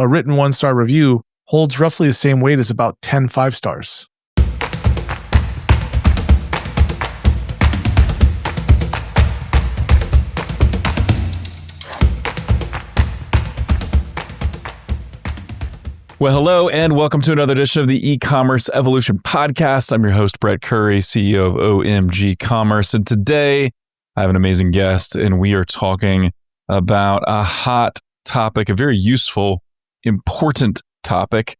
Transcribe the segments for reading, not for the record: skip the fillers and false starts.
a written 1-star review holds roughly the same weight as about 10 5-stars. Well, hello, and welcome to another edition of the e-commerce evolution podcast. I'm your host, Brett Curry, CEO of OMG Commerce. And today I have an amazing guest, and we are talking about a hot topic, a very useful, important topic.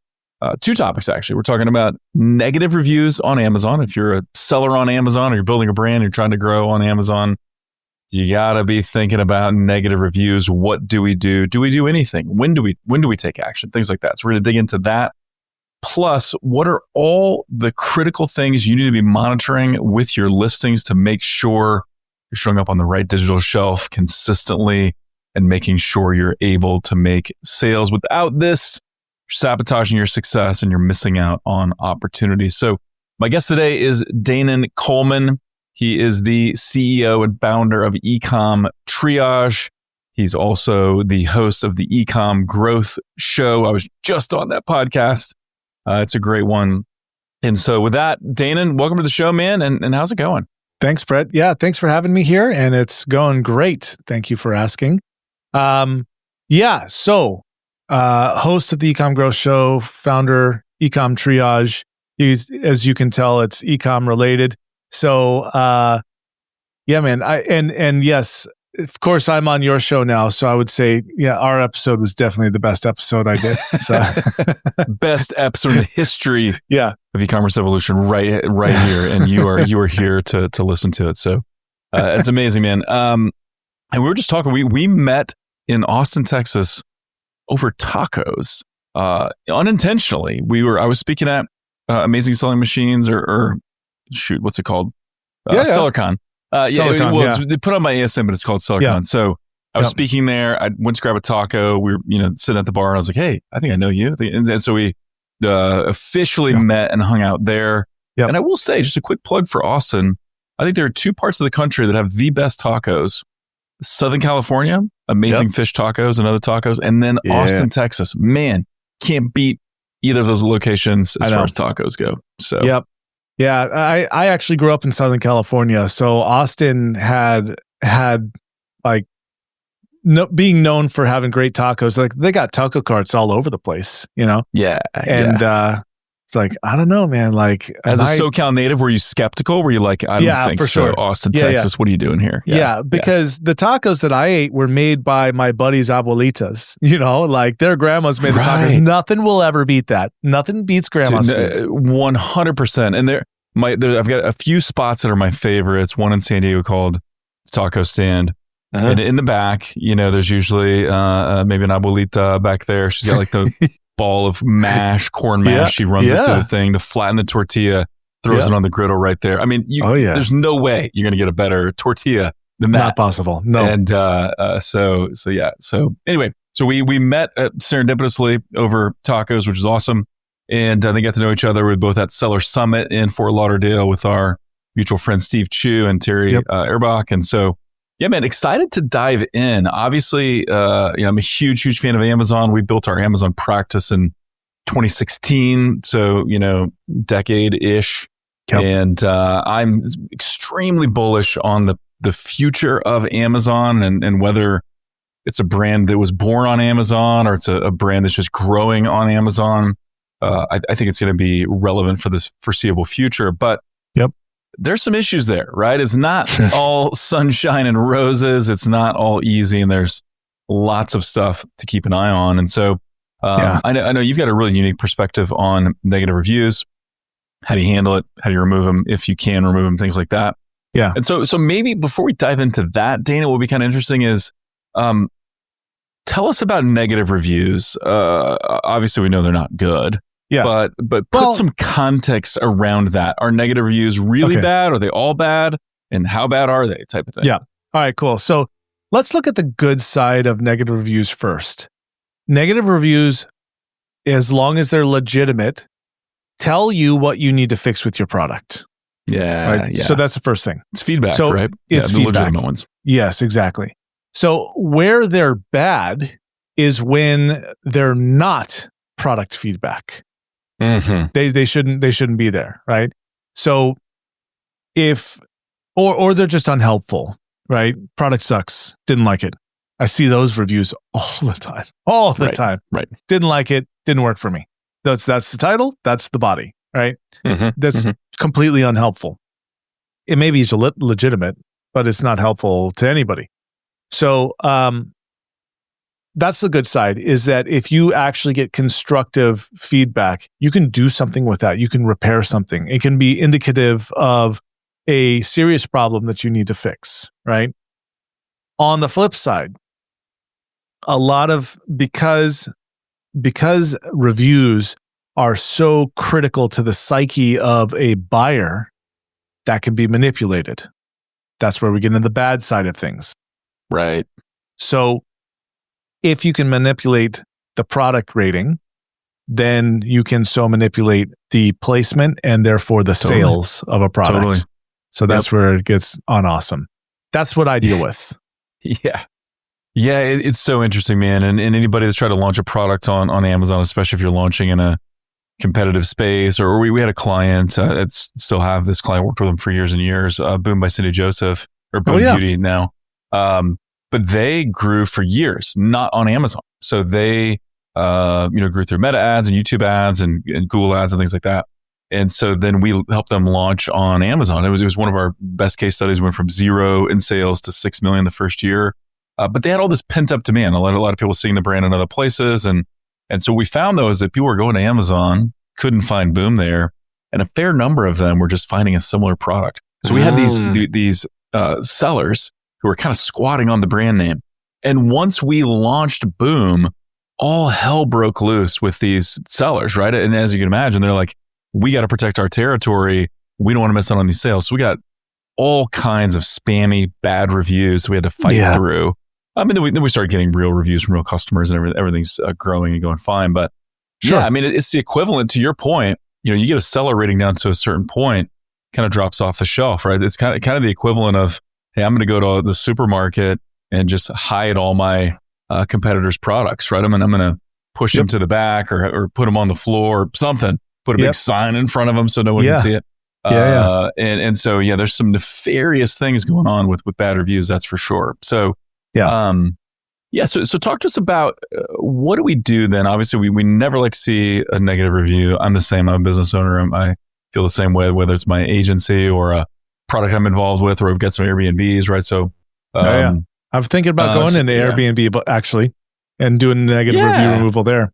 Two topics, actually. We're talking about negative reviews on Amazon. If you're a seller on Amazon or you're building a brand, you're trying to grow on Amazon, you got to be thinking about negative reviews. What do we do? Do we do anything? When do we take action? Things like that. So we're going to dig into that. Plus, what are all the critical things you need to be monitoring with your listings to make sure you're showing up on the right digital shelf consistently and making sure you're able to make sales. Without this, you're sabotaging your success and you're missing out on opportunities. So my guest today is Danan Coleman. He is the CEO and founder of eCom Triage. He's also the host of the eCom Growth Show. I was just on that podcast. It's a great one. And so with that, Danan, welcome to the show, man. And how's it going? Thanks, Brett. Yeah, thanks for having me here. And it's going great. Thank you for asking. So host of the eCom Growth Show, founder, eCom Triage. As you can tell, it's eCom related. So, yeah, man. And yes, of course, I'm on your show now. So I would say, yeah, our episode was definitely the best episode I did. So, best episode in the history, yeah, of e-commerce evolution, right here, and you are here to listen to it. So, it's amazing, man. And we were just talking. We met in Austin, Texas, over tacos, unintentionally. I was speaking at Amazing Selling Machines or shoot, what's it called? SellerCon. They put on my ASM, but it's called SellerCon. Yeah. So I was speaking there. I went to grab a taco. We were, sitting at the bar, and I was like, "Hey, I think I know you." And so we officially met and hung out there. Yep. And I will say, just a quick plug for Austin. I think there are two parts of the country that have the best tacos: Southern California, amazing fish tacos and other tacos, and then Austin, Texas. Man, can't beat either of those locations as far as tacos go. So, yep. Yeah, I actually grew up in Southern California, so Austin had like being known for having great tacos. Like they got taco carts all over the place, Yeah, and it's like I don't know, man. Like as a SoCal native, were you skeptical? Were you like, I don't think for so? Sure. Austin, Texas, what are you doing here? Yeah, because the tacos that I ate were made by my buddies' abuelitas. Like their grandmas made the tacos. Nothing will ever beat that. Nothing beats grandma's food. 100%. And I've got a few spots that are my favorites. One in San Diego called Taco Stand. And in the back, there's usually maybe an abuelita back there. She's got like the ball of corn mash. She runs it to the thing to flatten the tortilla, throws it on the griddle right there. I mean, there's no way you're going to get a better tortilla than that. Not possible. No. And so anyway, so we met serendipitously over tacos, which is awesome. And they got to know each other. We were both at Seller Summit in Fort Lauderdale with our mutual friends Steve Chou and Terry Erbach. And so, yeah, man, excited to dive in. Obviously, I'm a huge fan of Amazon. We built our Amazon practice in 2016, so decade-ish. Yep. And I'm extremely bullish on the future of Amazon and whether it's a brand that was born on Amazon or it's a brand that's just growing on Amazon. I think it's going to be relevant for this foreseeable future, but there's some issues there, right? It's not all sunshine and roses. It's not all easy, and there's lots of stuff to keep an eye on. And so I know you've got a really unique perspective on negative reviews. How do you handle it? How do you remove them if you can remove them? Things like that. Yeah. And so maybe before we dive into that, Danan, what would be kind of interesting is tell us about negative reviews. Obviously, we know they're not good. Yeah. But put some context around that. Are negative reviews really bad? Are they all bad? And how bad are they? Type of thing. Yeah. All right, cool. So let's look at the good side of negative reviews first. Negative reviews, as long as they're legitimate, tell you what you need to fix with your product. Yeah. Right? Yeah. So that's the first thing. It's feedback, right? It's the feedback. legitimate ones. Yes, exactly. So where they're bad is when they're not product feedback. Mm-hmm. They shouldn't be there, right? So if or they're just unhelpful, right? Product sucks, didn't like it. I see those reviews all the time. Right. Didn't like it, didn't work for me. That's the title, that's the body, right? Mm-hmm. That's completely unhelpful. It may be legitimate, but it's not helpful to anybody. So that's the good side, is that if you actually get constructive feedback, you can do something with that. You can repair something. It can be indicative of a serious problem that you need to fix, right? On the flip side, a lot of, because reviews are so critical to the psyche of a buyer, that can be manipulated. That's where we get into the bad side of things. Right. So if you can manipulate the product rating, then you can so manipulate the placement and therefore the sales of a product. Totally. So that's where it gets awesome. That's what I deal with. Yeah. Yeah, it's so interesting, man. And anybody that's tried to launch a product on Amazon, especially if you're launching in a competitive space, or we had a client, still have this client, worked with them for years and years, Boom by Cindy Joseph, or Boom Beauty now. But they grew for years, not on Amazon. So they, grew through Meta ads and YouTube ads and Google ads and things like that. And so then we helped them launch on Amazon. It was one of our best case studies. Went from 0 in sales to 6 million the first year. But they had all this pent up demand. A lot of people seeing the brand in other places. And so we found though is that people were going to Amazon, couldn't find Boom there. And a fair number of them were just finding a similar product. So we had these sellers who were kind of squatting on the brand name. And once we launched Boom, all hell broke loose with these sellers, right? And as you can imagine, they're like, we got to protect our territory. We don't want to miss out on these sales. So we got all kinds of spammy, bad reviews we had to fight through. I mean, then we started getting real reviews from real customers and everything's growing and going fine. But yeah, I mean, it's the equivalent to your point. You get a seller rating down to a certain point, kind of drops off the shelf, right? It's kind of the equivalent of, hey, I'm going to go to the supermarket and just hide all my competitors' products, right? I'm going to push them to the back or put them on the floor or something. Put a big sign in front of them so no one can see it. And so, there's some nefarious things going on with bad reviews, that's for sure. So, so talk to us about what do we do then? Obviously, we never like to see a negative review. I'm the same. I'm a business owner. I feel the same way, whether it's my agency or a product I'm involved with, or I've got some Airbnbs, right? So, I'm thinking about going into Airbnb, but actually, and doing negative review removal there.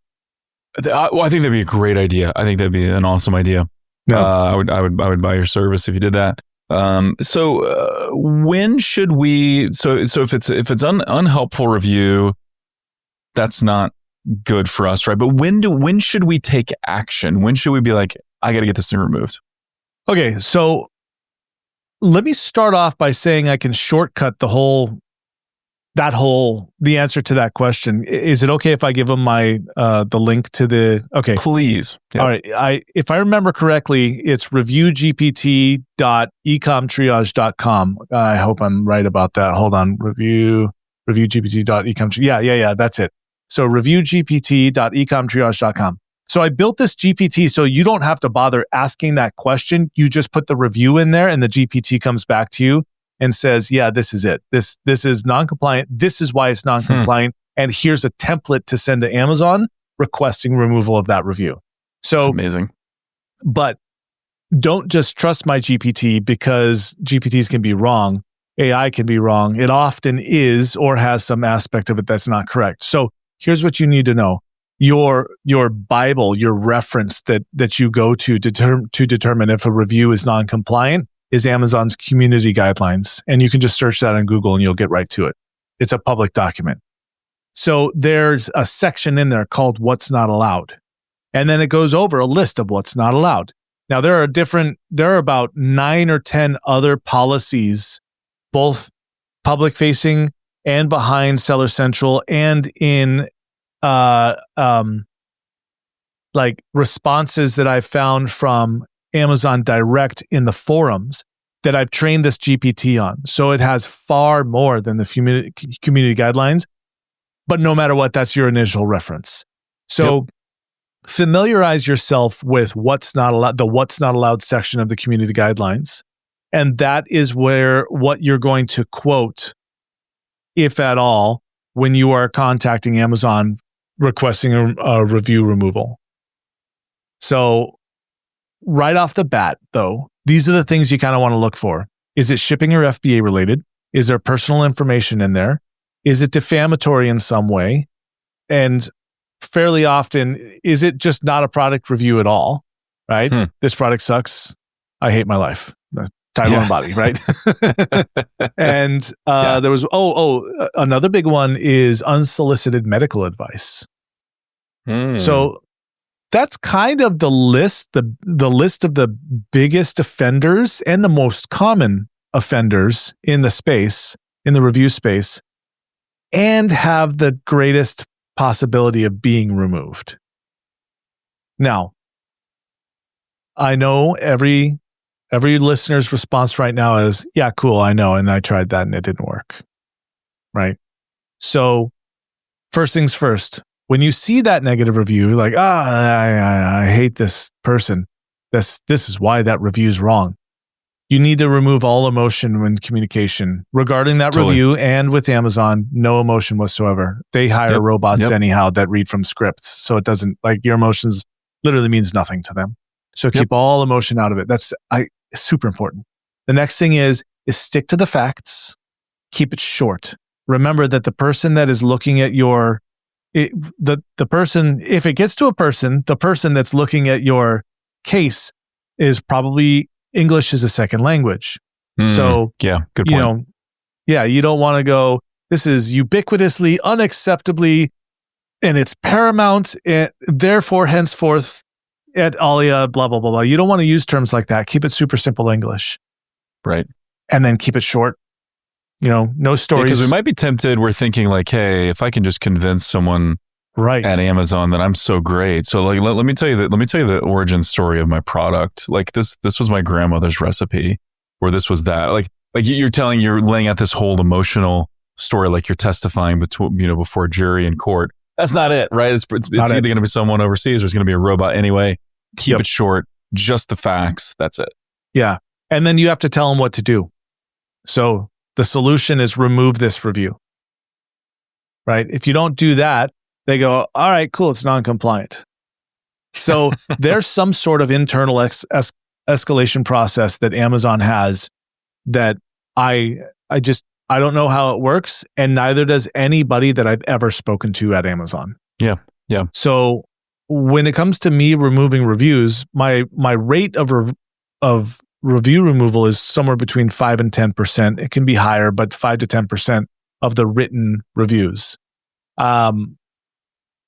Well, I think that'd be a great idea. I think that'd be an awesome idea. Yeah. I would buy your service if you did that. So when should we? So if it's unhelpful review, that's not good for us, right? But when should we take action? When should we be like, I got to get this thing removed? Okay, so let me start off by saying I can shortcut the answer to that question. Is it okay if I give them the link to the? Okay, please. Yep. All right. If I remember correctly, it's reviewgpt.ecomtriage.com. I hope I'm right about that. Hold on, reviewgpt.ecomtriage. Yeah. That's it. So reviewgpt.ecomtriage.com. So I built this GPT so you don't have to bother asking that question. You just put the review in there, and the GPT comes back to you and says, yeah, this is it. This is non-compliant. This is why it's non-compliant. And here's a template to send to Amazon requesting removal of that review. So that's amazing. But don't just trust my GPT, because GPTs can be wrong. AI can be wrong. It often is, or has some aspect of it that's not correct. So here's what you need to know. Your Bible, your reference that you go to determine if a review is non-compliant is Amazon's community guidelines. And you can just search that on Google and you'll get right to it. It's a public document. So there's a section in there called What's Not Allowed. And then it goes over a list of what's not allowed. Now there are about 9 or 10 other policies, both public facing and behind Seller Central and in like responses that I've found from Amazon Direct in the forums that I've trained this GPT on. So it has far more than the community guidelines. But no matter what, that's your initial reference. So familiarize yourself with what's not allowed, the what's not allowed section of the community guidelines. And that is where what you're going to quote, if at all, when you are contacting Amazon requesting a review removal. So right off the bat, though, these are the things you kind of want to look for. Is it shipping or FBA related? Is there personal information in there? Is it defamatory in some way? And fairly often, is it just not a product review at all? Right? This product sucks. I hate my life. Title and body, right? And there was another big one is unsolicited medical advice. So that's kind of the list, the list of the biggest offenders and the most common offenders in the space, in the review space, and have the greatest possibility of being removed. Now, I know every listener's response right now is, yeah, cool, I know, and I tried that and it didn't work, right? So first things first, when you see that negative review, like, I hate this person, this is why that review is wrong. You need to remove all emotion when communication regarding that review, and with Amazon, no emotion whatsoever. They hire robots anyhow that read from scripts. So it doesn't, like, your emotions literally means nothing to them. So keep all emotion out of it. That's super important. The next thing is stick to the facts. Keep it short. Remember that the person that is looking at the person, if it gets to a person, the person that's looking at your case is probably English as a second language. So, good point. You don't want to go, this is ubiquitously, unacceptably, and it's paramount, and therefore, henceforth, et alia, blah, blah, blah, blah. You don't want to use terms like that. Keep it super simple English. Right. And then keep it short. No stories. Because we might be tempted. We're thinking like, hey, if I can just convince someone at Amazon that I'm so great. So like, let me tell you the origin story of my product. Like this was my grandmother's recipe, or this was that. Like you're laying out this whole emotional story, like you're testifying before jury and court. That's not it, right? It's either going to be someone overseas or it's going to be a robot anyway. Keep it short, just the facts. That's it. Yeah. And then you have to tell them what to do. So the solution is remove this review, right? If you don't do that, they go, all right, cool, it's non-compliant. So there's some sort of internal escalation process that Amazon has that I don't know how it works, and neither does anybody that I've ever spoken to at Amazon. Yeah. So when it comes to me removing reviews, my rate of review removal is somewhere between 5 and 10%. It can be higher, but 5 to 10% of the written reviews.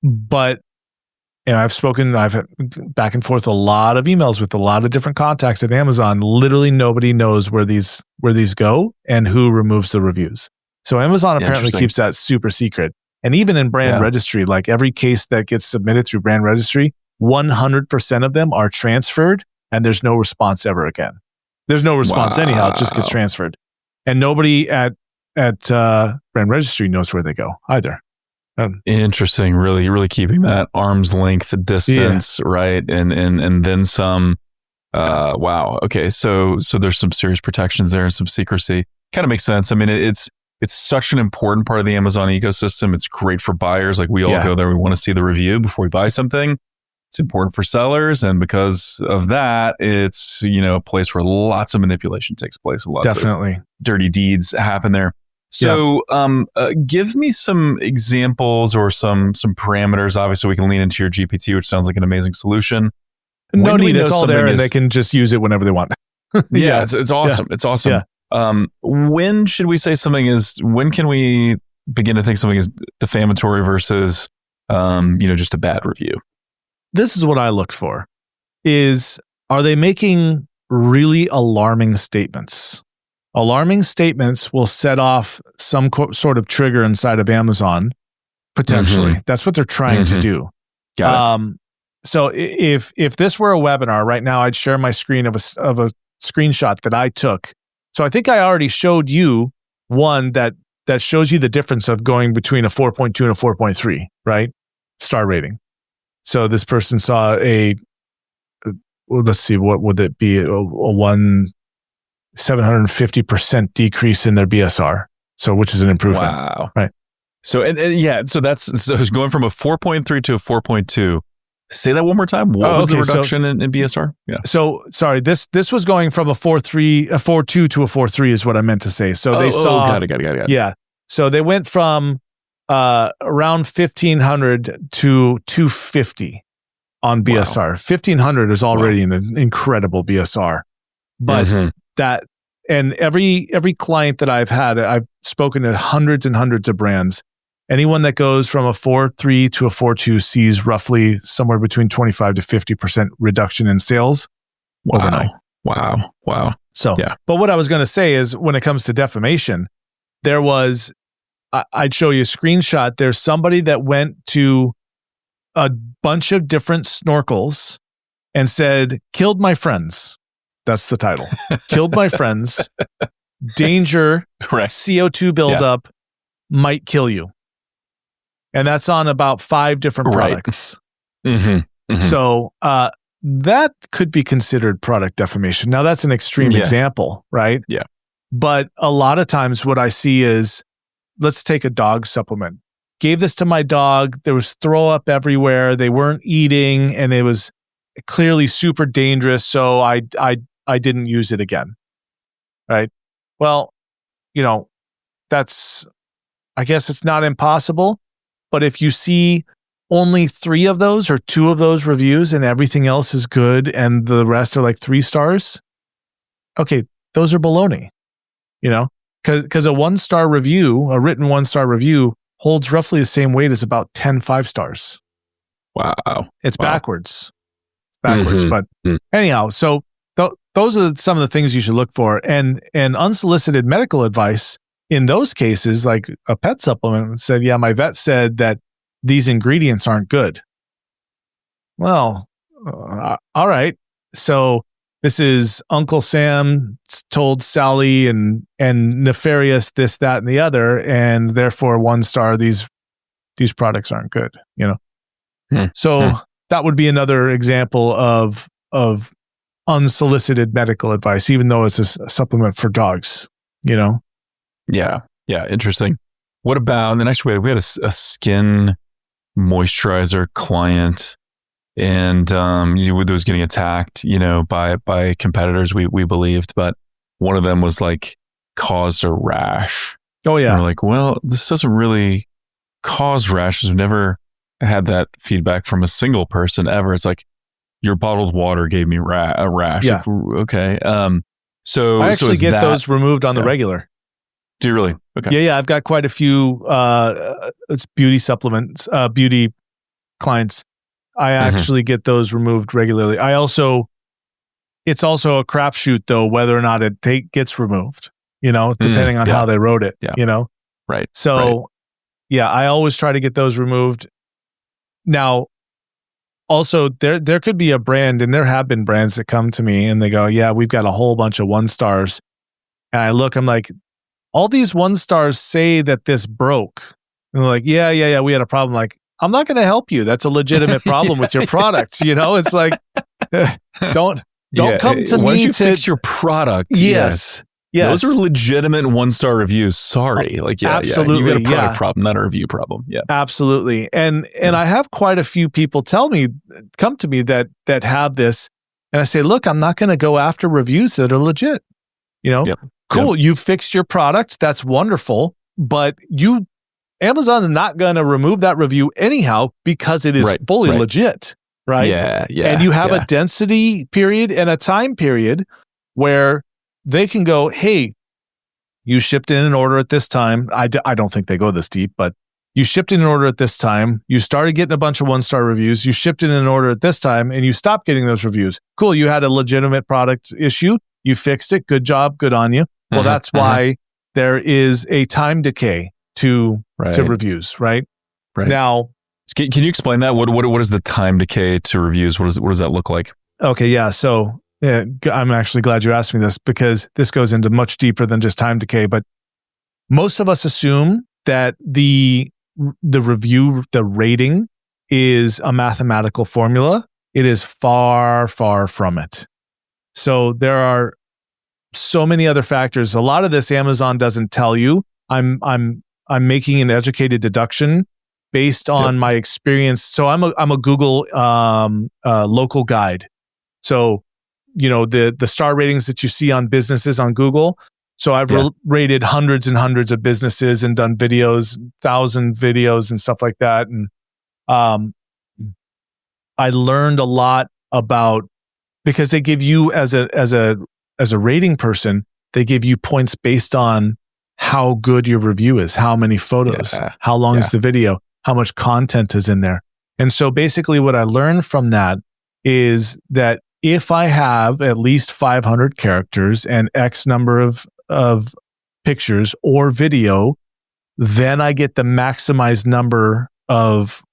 But I've had back and forth a lot of emails with a lot of different contacts at Amazon. Literally nobody knows where these go and who removes the reviews. So Amazon apparently keeps that super secret. And even in brand registry, like every case that gets submitted through brand registry, 100% of them are transferred and there's no response ever again. There's no response anyhow, it just gets transferred. And nobody at brand registry knows where they go either. Interesting. Really, really keeping that arm's length distance, right? And then some. Wow. Okay. So there's some serious protections there and some secrecy. Kind of makes sense. I mean, it's such an important part of the Amazon ecosystem. It's great for buyers. Like we all go there. We want to see the review before we buy something. It's important for sellers, and because of that, it's a place where lots of manipulation takes place. Lots of dirty deeds happen there. So give me some examples or some parameters. Obviously, we can lean into your GPT, which sounds like an amazing solution. No need. It's all there and they can just use it whenever they want. It's awesome. Yeah. It's awesome. Yeah. When should we say when can we begin to think something is defamatory versus, just a bad review? This is what I look for are they making really alarming statements? Alarming statements will set off some sort of trigger inside of Amazon, potentially. Mm-hmm. That's what they're trying to do. Got it. So if this were a webinar right now, I'd share my screen of a screenshot that I took. So I think I already showed you one that that shows you the difference of going between a 4.2 and a 4.3, right? Star rating. So this person saw let's see, what would it be? A 750% decrease in their BSR. So, which is an improvement. Wow. Right. So, so it's going from a 4.3 to a 4.2. Say that one more time. What was the reduction in BSR? Yeah. So, sorry, this was going from a 4.2 to a 4.3 is what I meant to say. So they saw. Got it. Yeah. So they went from around 1,500 to 250 on BSR. Wow. 1,500 is already an incredible BSR. But that, and every client that I've had, I've spoken to hundreds and hundreds of brands. Anyone that goes from a 4.3 to a 4.2 sees roughly somewhere between 25 to 50% reduction in sales overnight. Wow. So, but what I was going to say is when it comes to defamation, there was, I'd show you a screenshot. There's somebody that went to a bunch of different snorkels and said, "Killed my friends." That's the title. "Killed my friends. Danger, CO2 buildup, might kill you." And that's on about 5 different products. So that could be considered product defamation. Now that's an extreme example, right? Yeah. But a lot of times what I see is, let's take a dog supplement. Gave this to my dog. There was throw up everywhere. They weren't eating and it was clearly super dangerous. So I didn't use it again. Right. Well, I guess it's not impossible. But if you see only 3 of those or 2 of those reviews and everything else is good and the rest are like 3 stars, okay, those are baloney, because a 1-star review, a written 1-star review, holds roughly the same weight as about 10 5-stars. Wow. It's backwards. It's backwards. But anyhow, so those are some of the things you should look for. And unsolicited medical advice, in those cases, like a pet supplement said, yeah, my vet said that these ingredients aren't good. Well, all right. So this is Uncle Sam told Sally and nefarious this, that, and the other, and therefore 1 star, these products aren't good, So that would be another example of unsolicited medical advice, even though it's a supplement for dogs, Yeah. Interesting. What about, the next way, we had a skin moisturizer client and was getting attacked, by competitors, we believed, but one of them was like caused a rash. Oh yeah. And we're like, well, this doesn't really cause rashes. We've never had that feedback from a single person ever. It's like, your bottled water gave me a rash. Yeah. Like, okay. So I actually get those removed on the regular. Do you really? Okay. Yeah. I've got quite a few it's beauty supplements, beauty clients. I actually get those removed regularly. It's also a crapshoot though, whether or not it gets removed, depending on how they wrote it, Right. So I always try to get those removed. Now, also there could be a brand, and there have been brands that come to me and they go, yeah, we've got a whole bunch of 1 stars. And I look, I'm like, all these 1 stars say that this broke. And they're like, yeah, we had a problem. Like, I'm not going to help you. That's a legitimate problem with your product. It's like, don't come to once me you to fix your product. Yes. Those are legitimate 1-star reviews. Sorry. Absolutely. You got a product problem, not a review problem. Yeah. Absolutely. And I have quite a few people come to me that have this. And I say, look, I'm not going to go after reviews that are legit. Cool. You fixed your product. That's wonderful. But Amazon's not going to remove that review anyhow because it is fully legit. Right. Yeah. And you have a density period and a time period where they can go, hey, you shipped in an order at this time. I don't think they go this deep, but you shipped in an order at this time. You started getting a bunch of 1-star reviews. You shipped in an order at this time and you stopped getting those reviews. Cool. You had a legitimate product issue. You fixed it. Good job. Good on you. Well, that's why there is a time decay to reviews, right? Now, can you explain that? What is the time decay to reviews? What does that look like? Okay. Yeah. So I'm actually glad you asked me this because this goes into much deeper than just time decay. But most of us assume that the rating is a mathematical formula. It is far, far from it. So there are so many other factors. A lot of this Amazon doesn't tell you. I'm making an educated deduction based on my experience. So I'm a Google local guide. So, the star ratings that you see on businesses on Google. So I've rated hundreds and hundreds of businesses and done videos, 1,000 videos and stuff like that. And I learned a lot about, because they give you as a rating person, they give you points based on how good your review is, how many photos, how long is the video, how much content is in there. And so basically what I learned from that is that if I have at least 500 characters and X number of pictures or video, then I get the maximized number of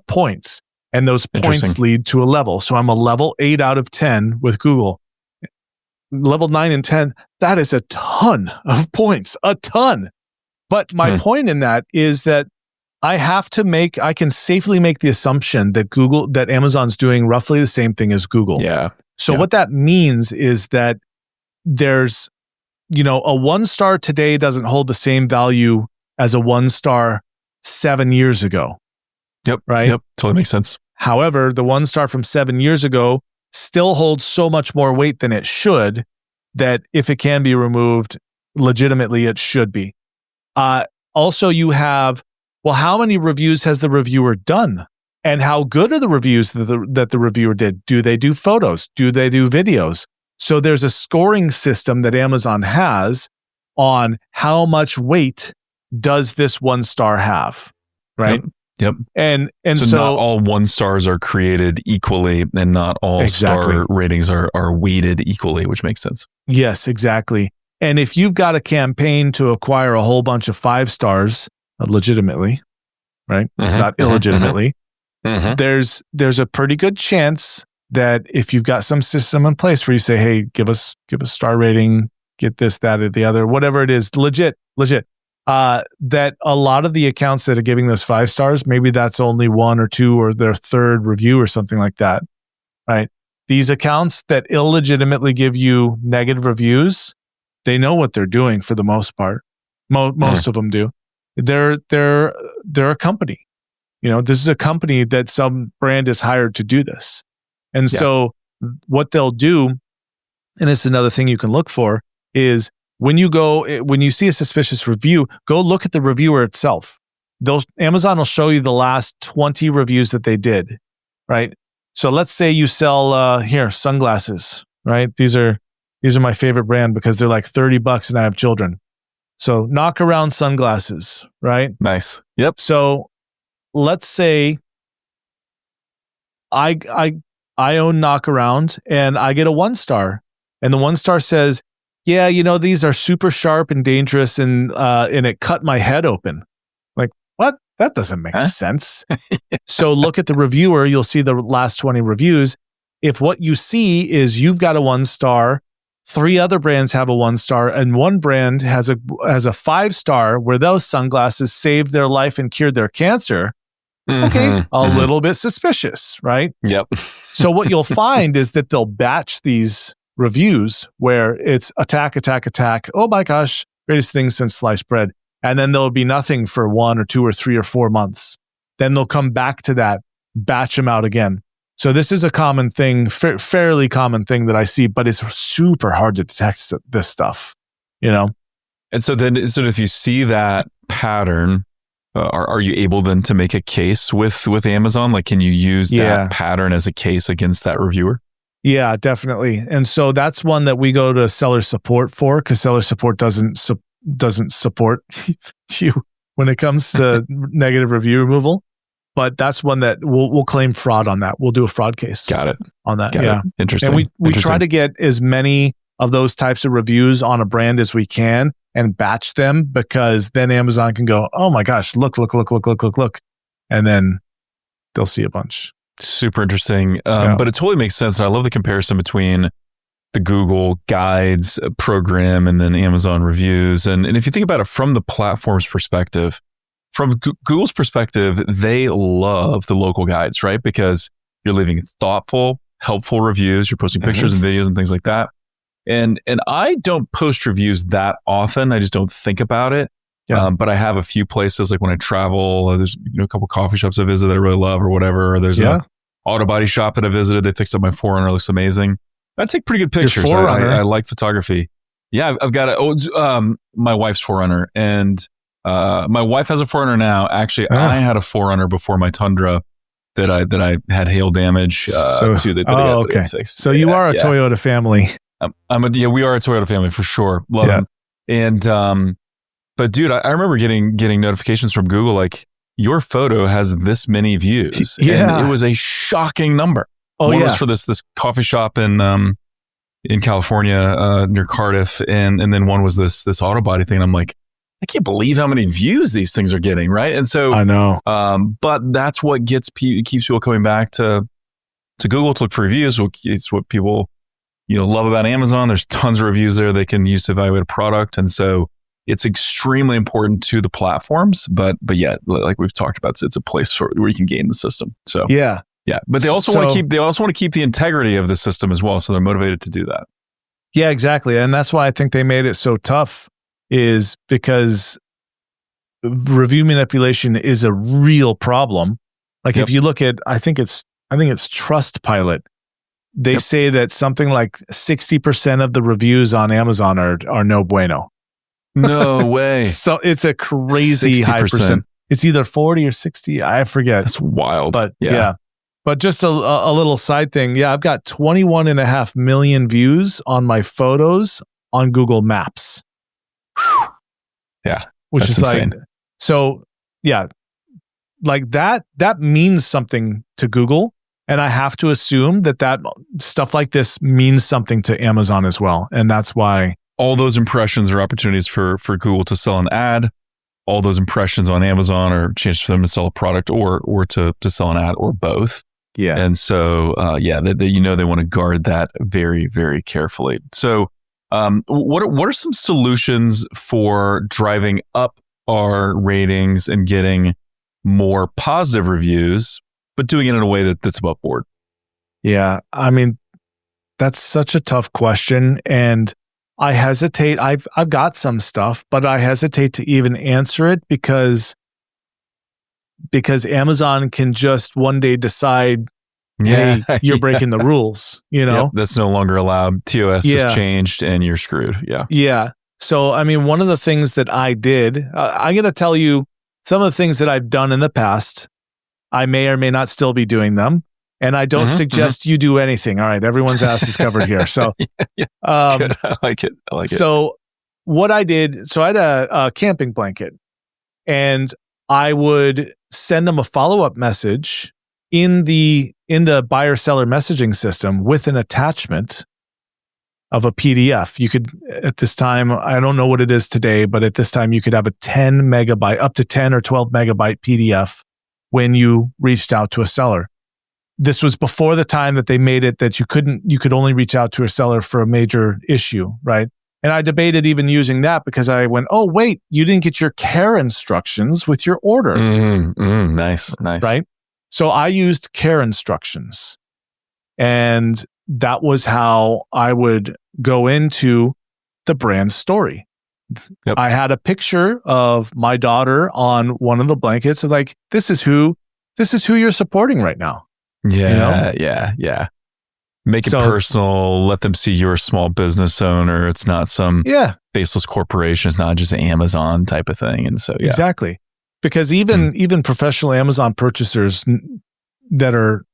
points. And those points lead to a level. So I'm a level 8 out of 10 with Google. Level 9 and 10, that is a ton of points, a ton. But my point in that is that I can safely make the assumption that Amazon's doing roughly the same thing as Google. Yeah. So what that means is that there's, a 1-star today doesn't hold the same value as a 1-star 7 years ago. Yep. Right? Yep. Totally makes sense. However, the 1-star from 7 years ago still holds so much more weight than it should that if it can be removed, legitimately it should be. Also, you have, how many reviews has the reviewer done? And how good are the reviews that the reviewer did? Do they do photos? Do they do videos? So there's a scoring system that Amazon has on how much weight does this 1-star have, right? Yep. And so not all 1-stars are created equally, and not all star ratings are weighted equally, which makes sense. Yes, exactly. And if you've got a campaign to acquire a whole bunch of 5-stars, legitimately, right? Not illegitimately, there's a pretty good chance that if you've got some system in place where you say, hey, give us star rating, get this, that, or the other, whatever it is, legit, that a lot of the accounts that are giving those 5 stars, maybe that's only 1 or 2 or their 3rd review or something like that, right? These accounts that illegitimately give you negative reviews, they know what they're doing for the most part. Most of them do. They're a company. This is a company that some brand is hired to do this. And so what they'll do, and this is another thing you can look for, is when you see a suspicious review, go look at the reviewer itself. Amazon will show you the last 20 reviews that they did, right? So let's say you sell sunglasses, right? These are my favorite brand because they're like $30 and I have children. So knock around sunglasses, right? Nice. Yep. So let's say I own knock around and I get a 1-star, and the 1-star says, yeah, these are super sharp and dangerous, and it cut my head open. Like, what? That doesn't make sense. So look at the reviewer. You'll see the last 20 reviews. If what you see is you've got a 1-star, 3 other brands have a 1-star, and one brand has a 5-star where those sunglasses saved their life and cured their cancer, a little bit suspicious, right? Yep. So what you'll find is that they'll batch these reviews where it's attack. Oh my gosh, greatest thing since sliced bread. And then there'll be nothing for 1 or 2 or 3 or 4 months. Then they'll come back to that, batch them out again. So this is a common thing, fairly common thing that I see, but it's super hard to detect this stuff, And so then, if you see that pattern, are you able then to make a case with Amazon? Like, can you use that pattern as a case against that reviewer? Yeah, definitely. And so that's one that we go to seller support for, because seller support doesn't support you when it comes to negative review removal. But that's one that we'll claim fraud on that. We'll do a fraud case. Got it. On that. Got it. Interesting. And we try to get as many of those types of reviews on a brand as we can and batch them, because then Amazon can go, oh my gosh, look. And then they'll see a bunch. Super interesting. But it totally makes sense. And I love the comparison between the Google Guides program and then Amazon reviews. And if you think about it from the platform's perspective, from Google's perspective, they love the local guides, right? Because you're leaving thoughtful, helpful reviews. You're posting pictures and videos and things like that. And I don't post reviews that often. I just don't think about it. Yeah. But I have a few places, like when I travel, there's a couple coffee shops I visit that I really love or whatever. Or there's a auto body shop that I visited. They fixed up my 4Runner. It looks amazing. I take pretty good pictures. I like photography. Yeah, I've got my wife's 4Runner, and my wife has a 4Runner now. Actually, I had a 4Runner before my Tundra that I had hail damage to. That got fixed. So you are a Toyota family. We are a Toyota family for sure. Love them. And but dude, I remember getting notifications from Google like, your photo has this many views. And it was a shocking number. One was for this coffee shop in California near Cardiff, and then one was this auto body thing. And I'm like, I can't believe how many views these things are getting, right? And so I know, but that's what keeps people coming back to Google to look for reviews. It's what people love about Amazon. There's tons of reviews there they can use to evaluate a product, and so it's extremely important to the platforms. But yeah, like we've talked about, it's a place where you can game the system. So yeah. But they also want to keep the integrity of the system as well. So they're motivated to do that. Yeah, exactly. And that's why I think they made it so tough, is because review manipulation is a real problem. Like if you look at, I think it's Trustpilot. They say that something like 60% of the reviews on Amazon are no bueno. No way. So it's a crazy 60%. High percent. It's either 40 or 60. I forget. That's wild. But yeah. But just a little side thing. Yeah, I've got 21.5 million views on my photos on Google Maps. Yeah. Which is insane. Like, so yeah, like that means something to Google. And I have to assume that stuff like this means something to Amazon as well. And that's why all those impressions are opportunities for Google to sell an ad. All those impressions on Amazon are chances for them to sell a product or to sell an ad, or both. Yeah. And so, they want to guard that very, very carefully. So, what are some solutions for driving up our ratings and getting more positive reviews, but doing it in a way that's above board? Yeah. I mean, that's such a tough question. And I hesitate. I've got some stuff, but I hesitate to even answer it because Amazon can just one day decide, hey, you're breaking the rules, Yep, that's no longer allowed. TOS has changed and you're screwed. Yeah. Yeah. So, I mean, one of the things that I did, I'm going to tell you some of the things that I've done in the past. I may or may not still be doing them. And I don't suggest you do anything. All right. Everyone's ass is covered here. So, Good. I like it. So what I did, I had a camping blanket, and I would send them a follow-up message in the buyer-seller messaging system with an attachment of a PDF. You could, at this time, I don't know what it is today, but at this time you could have a 10 megabyte, up to 10 or 12 megabyte PDF when you reached out to a seller. This was before the time that they made it that you could only reach out to a seller for a major issue, right? And I debated even using that because I went, oh, wait, you didn't get your care instructions with your order. Nice. Right? So I used care instructions. And that was how I would go into the brand story. Yep. I had a picture of my daughter on one of the blankets of like, this is who you're supporting right now. Yeah. Make it personal. Let them see you're a small business owner. It's not some faceless corporation. It's not just an Amazon type of thing. And so, exactly. Because even professional Amazon purchasers that are,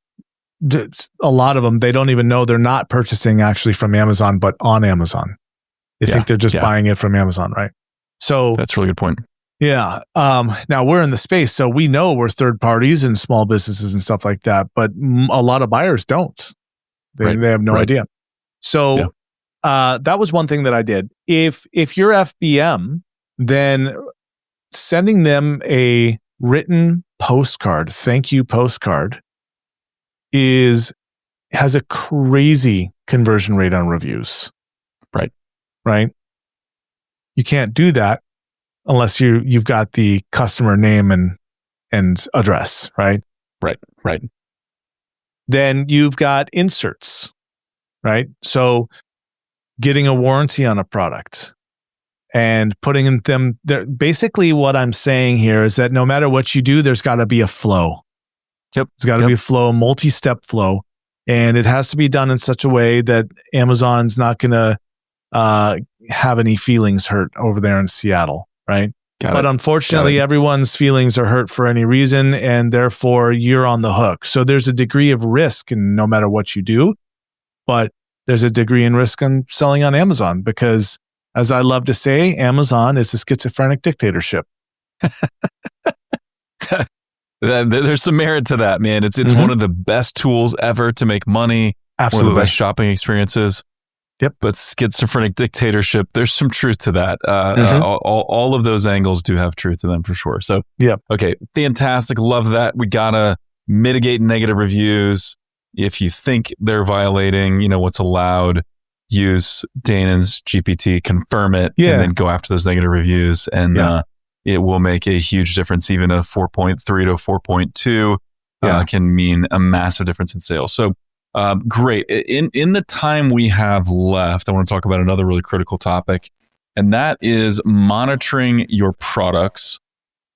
a lot of them, they don't even know they're not purchasing actually from Amazon, but on Amazon. They think they're just buying it from Amazon, right? So that's a really good point. Yeah. Now we're in the space, so we know we're third parties and small businesses and stuff like that, but a lot of buyers don't. They have no idea. So that was one thing that I did. If you're FBM, then sending them a written thank you postcard, has a crazy conversion rate on reviews. Right. Right? You can't do that unless you've got the customer name and address, right? Right. Then you've got inserts, right? So getting a warranty on a product and putting them there. Basically, what I'm saying here is that no matter what you do, there's got to be a flow. Yep. There's got to be a flow, a multi-step flow. And it has to be done in such a way that Amazon's not going to have any feelings hurt over there in Seattle, right? But unfortunately, everyone's feelings are hurt for any reason, and therefore you're on the hook. So there's a degree of risk in no matter what you do, but there's a degree in risk in selling on Amazon because, as I love to say, Amazon is a schizophrenic dictatorship. There's some merit to that, man. It's one of the best tools ever to make money. Absolutely. One of the best shopping experiences. Yep. But schizophrenic dictatorship, there's some truth to that. All of those angles do have truth to them for sure. So, okay, fantastic. Love that. We got to mitigate negative reviews. If you think they're violating, what's allowed, use Danan's GPT, confirm it, and then go after those negative reviews. And it will make a huge difference. Even a 4.3 to 4.2 can mean a massive difference in sales. So, great. In the time we have left, I want to talk about another really critical topic, and that is monitoring your products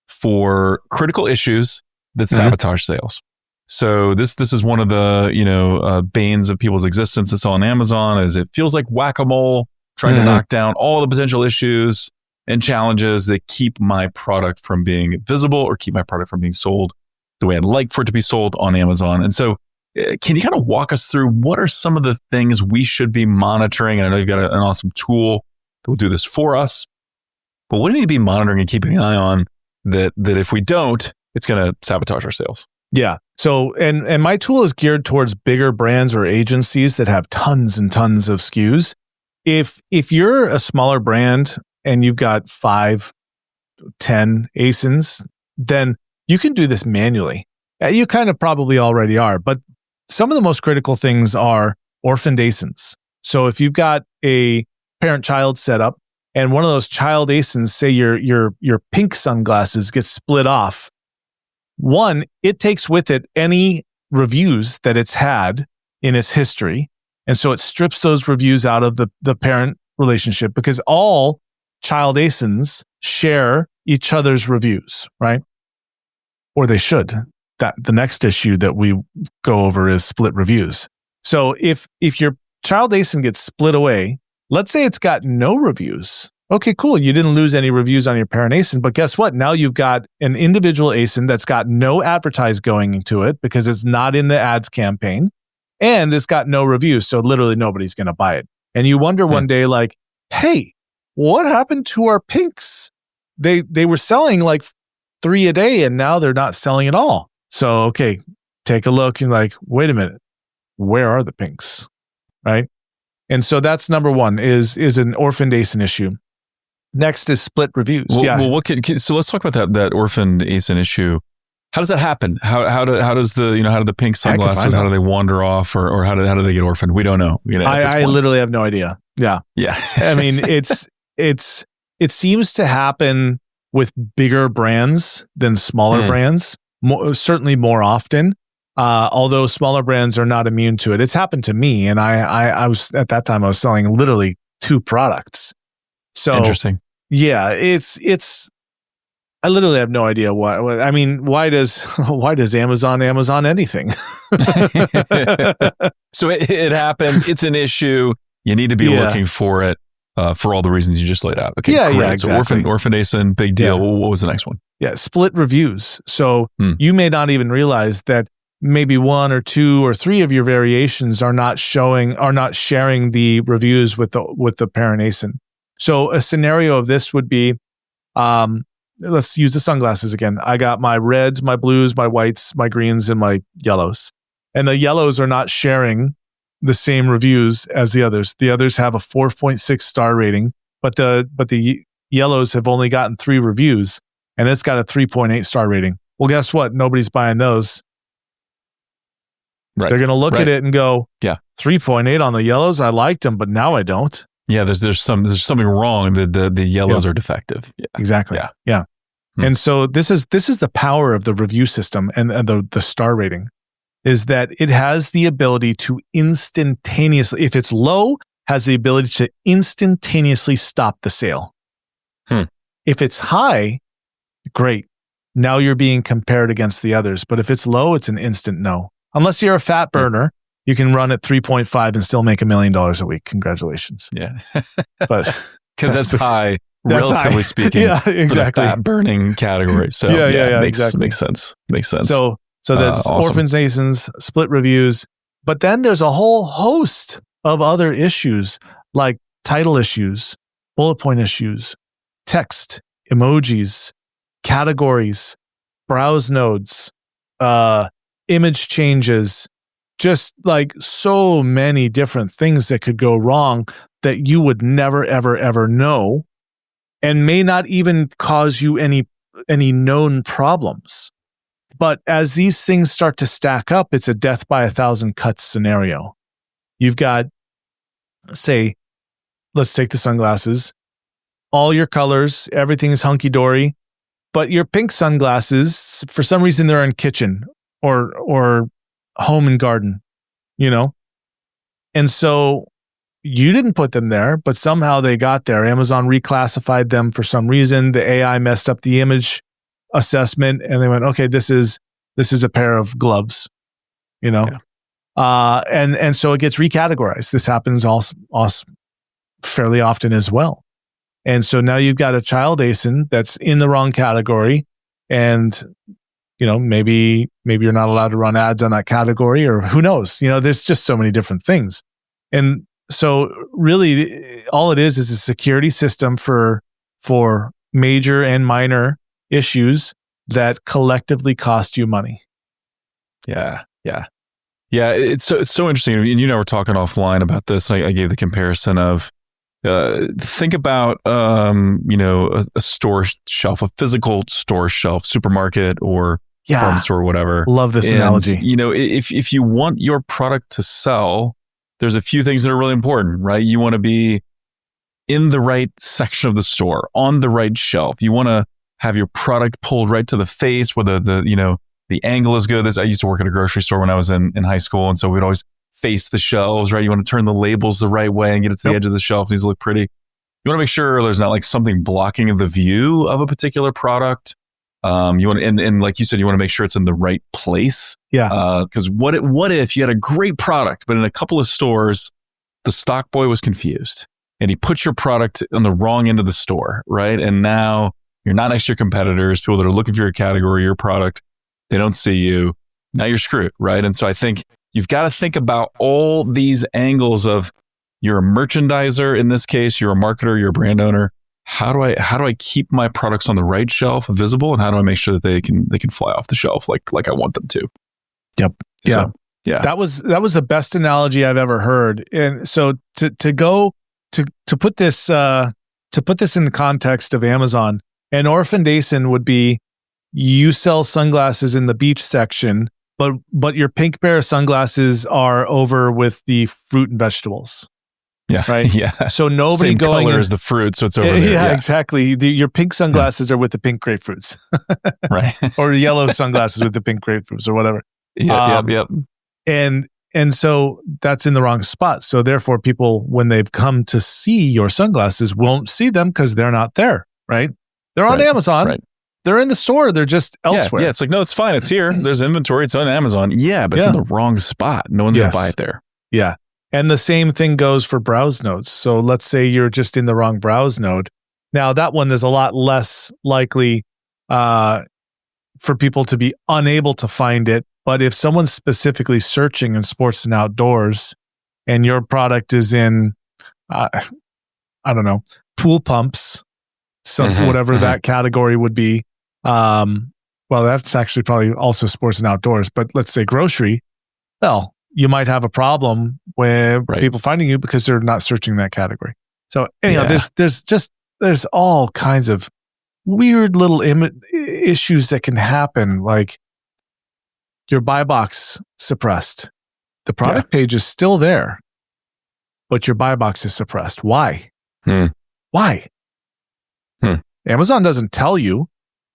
for critical issues that sabotage sales. So this is one of the banes of people's existence that's on Amazon, is it feels like whack-a-mole trying to knock down all the potential issues and challenges that keep my product from being visible or keep my product from being sold the way I'd like for it to be sold on Amazon. And so can you kind of walk us through what are some of the things we should be monitoring? And I know you've got an awesome tool that will do this for us, but what do we need to be monitoring and keeping an eye on that if we don't, it's going to sabotage our sales? Yeah. So, and my tool is geared towards bigger brands or agencies that have tons and tons of SKUs. If you're a smaller brand and you've got 5, 10 ASINs, then you can do this manually. You kind of probably already are, but some of the most critical things are orphaned ASINs. So if you've got a parent-child setup and one of those child ASINs, say your pink sunglasses get split off, one, it takes with it any reviews that it's had in its history. And so it strips those reviews out of the parent relationship because all child ASINs share each other's reviews, right? Or they should. That the next issue that we go over is split reviews. So if your child ASIN gets split away, let's say it's got no reviews. Okay, cool. You didn't lose any reviews on your parent ASIN, but guess what? Now you've got an individual ASIN that's got no advertise going into it because it's not in the ads campaign and it's got no reviews. So literally nobody's going to buy it. And you wonder one day like, hey, what happened to our pinks? They were selling like 3 a day and now they're not selling at all. So, okay, take a look and like, wait a minute, where are the pinks, right? And so that's number one is an orphaned ASIN issue. Next is split reviews. Well, so let's talk about that orphaned ASIN issue. How does that happen? How do the pink sunglasses, how do they wander off or how do they get orphaned? We don't know. I literally have no idea. Yeah. I mean, it seems to happen with bigger brands than smaller brands. Certainly more often, although smaller brands are not immune to it. It's happened to me, and I was at that time I was selling literally 2 products. So interesting. Yeah, it's. I literally have no idea why. I mean, why does Amazon anything? So it happens. It's an issue. You need to be looking for it for all the reasons you just laid out. Okay, great. Yeah, exactly. So orphan ASIN, big deal. Yeah. What was the next one? Yeah, split reviews. So you may not even realize that maybe 1 or 2 or 3 of your variations are not sharing the reviews with the parent ASIN. So a scenario of this would be, let's use the sunglasses again. I got my reds, my blues, my whites, my greens, and my yellows. And the yellows are not sharing the same reviews as the others. The others have a 4.6 star rating, but the yellows have only gotten 3 reviews. And it's got a 3.8 star rating. Well, guess what? Nobody's buying those. Right. They're going to look at it and go, 3.8 on the yellows. I liked them, but now I don't. Yeah, there's something wrong. The yellows are defective. Yeah. Exactly. Yeah. And so this is the power of the review system and the star rating, is that it has the ability to instantaneously, if it's low, has the ability to instantaneously stop the sale. If it's high, great. Now you're being compared against the others. But if it's low, it's an instant no. Unless you're a fat burner, you can run at 3.5 and still make $1 million a week. Congratulations. Yeah. But because that's high, relatively speaking. Yeah, exactly. Fat burning category. So makes sense. Makes sense. So there's awesome. orphans, ASINs, split reviews, but then there's a whole host of other issues like title issues, bullet point issues, text, emojis, categories, browse nodes, image changes, just like so many different things that could go wrong that you would never, ever, ever know, and may not even cause you any known problems. But as these things start to stack up, it's a death by 1,000 cuts scenario. You've got, say, let's take the sunglasses, all your colors, everything is hunky-dory, but your pink sunglasses, for some reason, they're in kitchen or home and garden, And so you didn't put them there, but somehow they got there. Amazon reclassified them for some reason. The AI messed up the image assessment, and they went, okay, this is a pair of gloves, and so it gets recategorized. This happens also fairly often as well. And so now you've got a child ASIN that's in the wrong category, and maybe you're not allowed to run ads on that category, or who knows? There's just so many different things. And so really all it is a security system for major and minor issues that collectively cost you money. Yeah. It's so interesting. And we're talking offline about this. I gave the comparison of think about a store shelf, a physical store shelf, supermarket or department store or whatever. Love this analogy. If you want your product to sell, there's a few things that are really important, right? You want to be in the right section of the store, on the right shelf. You want to have your product pulled right to the face where the angle is good. I used to work at a grocery store when I was in high school, and so we'd always face the shelves, right? You want to turn the labels the right way and get it to the edge of the shelf. These look pretty. You want to make sure there's not like something blocking the view of a particular product. You want and like you said, you want to make sure it's in the right place. Yeah. Because what if you had a great product, but in a couple of stores, the stock boy was confused and he put your product on the wrong end of the store, right? And now you're not next to your competitors, people that are looking for your category, your product, they don't see you. Now you're screwed, right? And so I think you've got to think about all these angles of you're a merchandiser in this case, you're a marketer, you're a brand owner. How do I keep my products on the right shelf visible, and how do I make sure that they can fly off the shelf like I want them to? Yep. Yeah. So, yeah. That was the best analogy I've ever heard. And so to put this in the context of Amazon, an orphaned ASIN would be you sell sunglasses in the beach section, but your pink pair of sunglasses are over with the fruit and vegetables. Yeah. Right. Yeah. So nobody Same going color as the fruit, so it's over there. Yeah, exactly. Your pink sunglasses are with the pink grapefruits, right? Or yellow sunglasses with the pink grapefruits, or whatever. Yep. And so that's in the wrong spot. So therefore, people, when they've come to see your sunglasses, won't see them because they're not there. Right? They're on Amazon. Right. They're in the store. They're just elsewhere. Yeah. It's like, no, it's fine. It's here. There's inventory. It's on Amazon. Yeah, but it's in the wrong spot. No one's gonna buy it there. Yeah. And the same thing goes for browse nodes. So let's say you're just in the wrong browse node. Now that one is a lot less likely for people to be unable to find it. But if someone's specifically searching in sports and outdoors, and your product is in, I don't know, pool pumps, whatever that category would be. Well, that's actually probably also sports and outdoors. But let's say grocery. Well, you might have a problem with people finding you because they're not searching that category. So anyhow, there's all kinds of weird little issues that can happen, like your buy box suppressed. the product page is still there, but your buy box is suppressed. Why? Why? Amazon doesn't tell you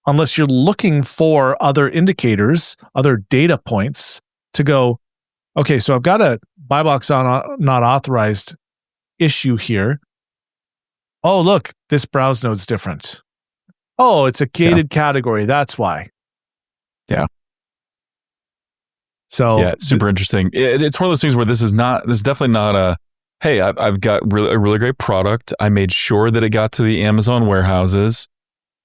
unless you're looking for other indicators, other data points to go, okay, so I've got a buy box on not authorized issue here. Oh, look, this browse node's different. Oh, it's a gated category. That's why. Yeah. So yeah, it's super interesting. It's one of those things where this is definitely not a, hey, I've got a really great product. I made sure that it got to the Amazon warehouses.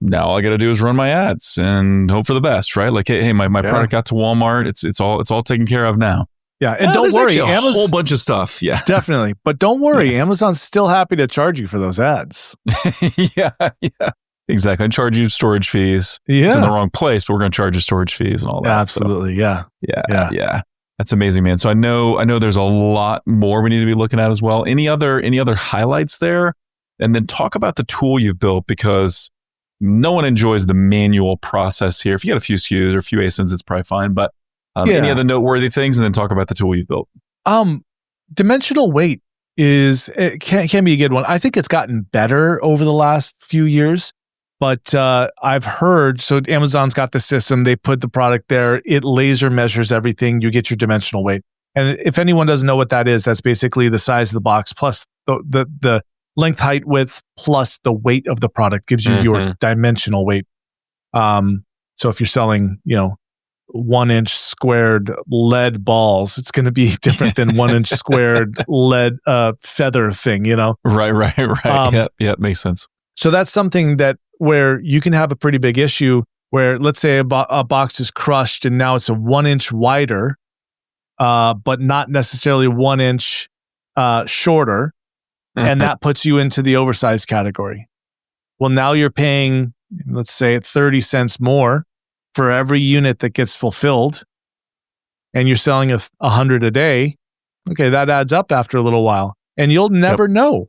Now all I got to do is run my ads and hope for the best, right? Like, hey, my product got to Walmart. It's all taken care of now. Yeah, and don't worry, Amazon, a whole bunch of stuff. Yeah, definitely. But don't worry, Amazon's still happy to charge you for those ads. yeah, exactly. And charge you storage fees. Yeah, it's in the wrong place, but we're going to charge you storage fees and all that. Absolutely, so, yeah. That's amazing, man. So I know there's a lot more we need to be looking at as well. Any other highlights there? And then talk about the tool you've built, because no one enjoys the manual process here. If you got a few SKUs or a few ASINs, it's probably fine. But any other noteworthy things, and then talk about the tool you've built. Dimensional weight can be a good one. I think it's gotten better over the last few years, but I've heard, so Amazon's got the system, they put the product there, it laser measures everything, you get your dimensional weight. And if anyone doesn't know what that is, that's basically the size of the box plus the length, height, width, plus the weight of the product gives you your dimensional weight. So if you're selling, 1-inch squared lead balls, it's going to be different than 1-inch squared lead feather thing, Right. Yep, makes sense. So that's something that where you can have a pretty big issue where, let's say a box is crushed and now it's a 1-inch wider, but not necessarily 1 inch shorter. And that puts you into the oversized category. Well, now you're paying, let's say, 30 cents more for every unit that gets fulfilled, and you're selling 100 a day. Okay, that adds up after a little while, and you'll never know.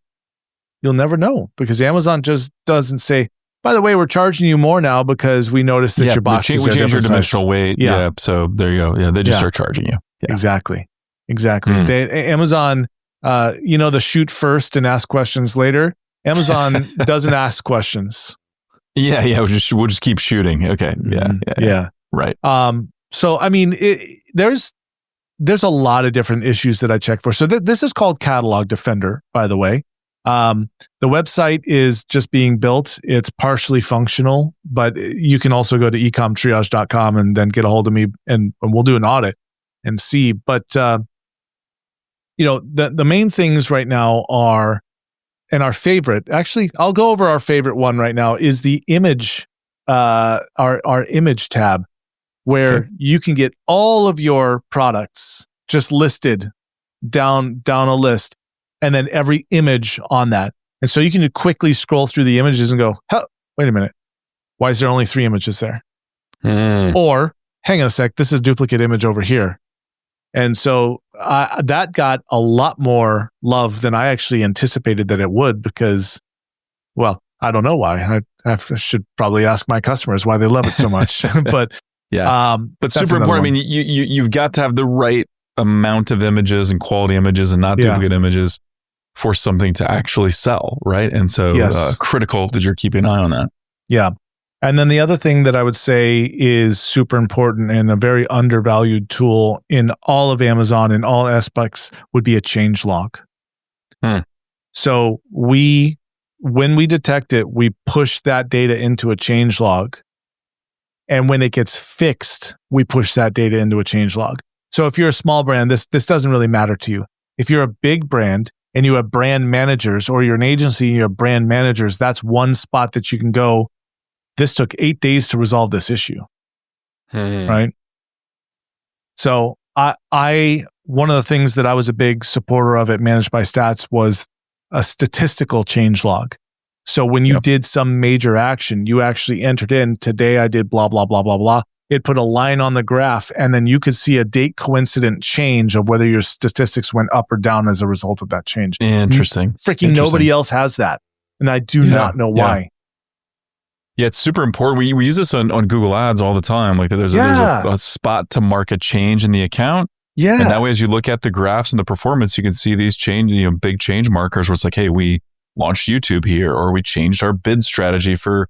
You'll never know because Amazon just doesn't say, by the way, we're charging you more now because we noticed that your boxes we changed your dimensional size. Weight. Yeah, so there you go. Yeah, they just start charging you. Yeah. Exactly. Amazon, the shoot first and ask questions later. Amazon doesn't ask questions. Yeah. We'll just keep shooting. Okay. Yeah. Right. So I mean, there's a lot of different issues that I check for. So this is called Catalog Defender, by the way. The website is just being built. It's partially functional, but you can also go to ecomtriage.com and then get a hold of me, and we'll do an audit and see. But the main things right now are. And our favorite, actually, I'll go over our favorite one right now, is the image, our image tab, where you can get all of your products just listed down a list, and then every image on that. And so you can quickly scroll through the images and go, wait a minute, why is there only 3 images there? Or, hang on a sec, this is a duplicate image over here. And so that got a lot more love than I actually anticipated that it would because, well, I don't know why. I should probably ask my customers why they love it so much. But but super important. I mean, you've got to have the right amount of images and quality images and not duplicate images for something to actually sell, right? And so critical that you're keeping an eye on that. Yeah. And then the other thing that I would say is super important and a very undervalued tool in all of Amazon in all aspects would be a change log. So when we detect it, we push that data into a change log. And when it gets fixed, we push that data into a change log. So if you're a small brand, this doesn't really matter to you. If you're a big brand and you have brand managers, or you're an agency and you have brand managers, that's one spot that you can go. This took 8 days to resolve this issue, right? So one of the things that I was a big supporter of at Managed by Stats was a statistical change log. So when you did some major action, you actually entered in, today I did blah, blah, blah, blah, blah. It put a line on the graph, and then you could see a date coincident change of whether your statistics went up or down as a result of that change. Interesting. Nobody else has that. And I do not know why. Yeah, it's super important. We use this on Google Ads all the time. Like there's a spot to mark a change in the account. Yeah. And that way, as you look at the graphs and the performance, you can see these big change markers where it's like, hey, we launched YouTube here, or we changed our bid strategy for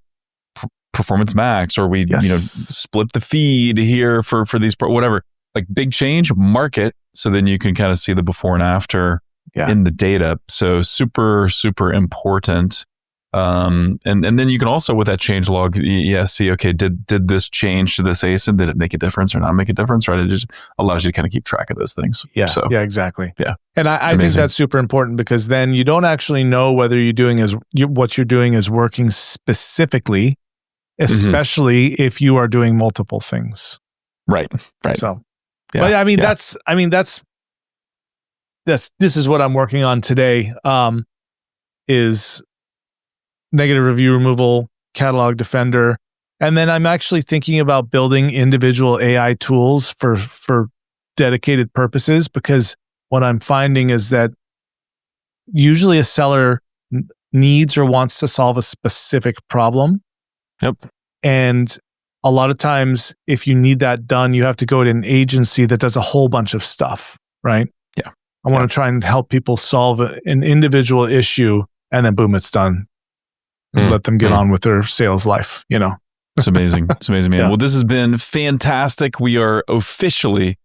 Performance Max, or we split the feed here for these, whatever. Like big change, mark it, so then you can kind of see the before and after in the data. So super, super important. And then you can also, with that change log, see, okay, did this change to this ASIN? Did it make a difference or not make a difference? Right? It just allows you to kind of keep track of those things. Yeah. So, yeah, exactly. Yeah. And I think that's super important, because then you don't actually know whether what you're doing is working specifically, especially if you are doing multiple things. Right. So, this is what I'm working on today. Is negative review removal, catalog defender. And then I'm actually thinking about building individual AI tools for dedicated purposes, because what I'm finding is that usually a seller needs or wants to solve a specific problem. Yep. And a lot of times, if you need that done, you have to go to an agency that does a whole bunch of stuff, right? Yeah. I want to try and help people solve an individual issue, and then boom, it's done. And let them get on with their sales life, It's amazing. It's amazing, man. Yeah. Well, this has been fantastic. We are officially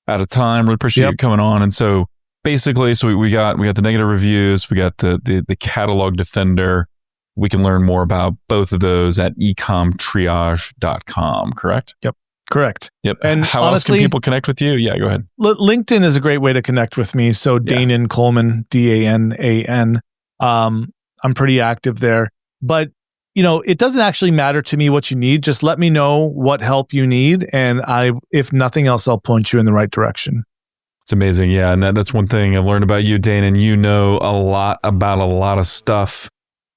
out of time. Really appreciate you coming on. And so basically, we got the negative reviews, we got the catalog defender. We can learn more about both of those at ecomtriage.com, correct? Yep. Correct. Yep. And how honestly, else can people connect with you? Yeah, go ahead. LinkedIn is a great way to connect with me. So Danan Coleman, Danan. I'm pretty active there. But, it doesn't actually matter to me what you need. Just let me know what help you need. And if nothing else, I'll point you in the right direction. It's amazing. Yeah. And that's one thing I've learned about you, Danan. You know a lot about a lot of stuff.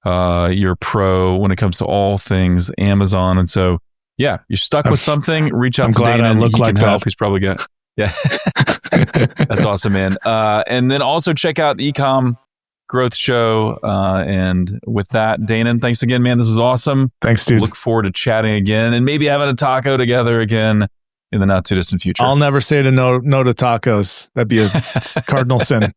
You're a pro when it comes to all things Amazon. And so, you're stuck with something, reach out to Danan. I look he like can that. help. He's probably good. Yeah. That's awesome, man. And then also check out the Ecom Growth Show. And with that, Danan, thanks again, man. This was awesome. Thanks, dude. Look forward to chatting again and maybe having a taco together again in the not too distant future. I'll never say no to tacos. That'd be a cardinal sin.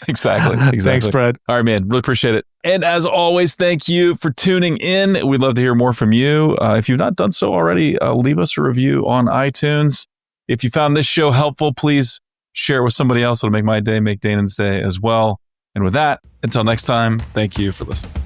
Exactly. Thanks, Brad. All right, man. Really appreciate it. And as always, thank you for tuning in. We'd love to hear more from you. If you've not done so already, leave us a review on iTunes. If you found this show helpful, please share it with somebody else. It'll make my day, make Danan's day as well. And with that, until next time, thank you for listening.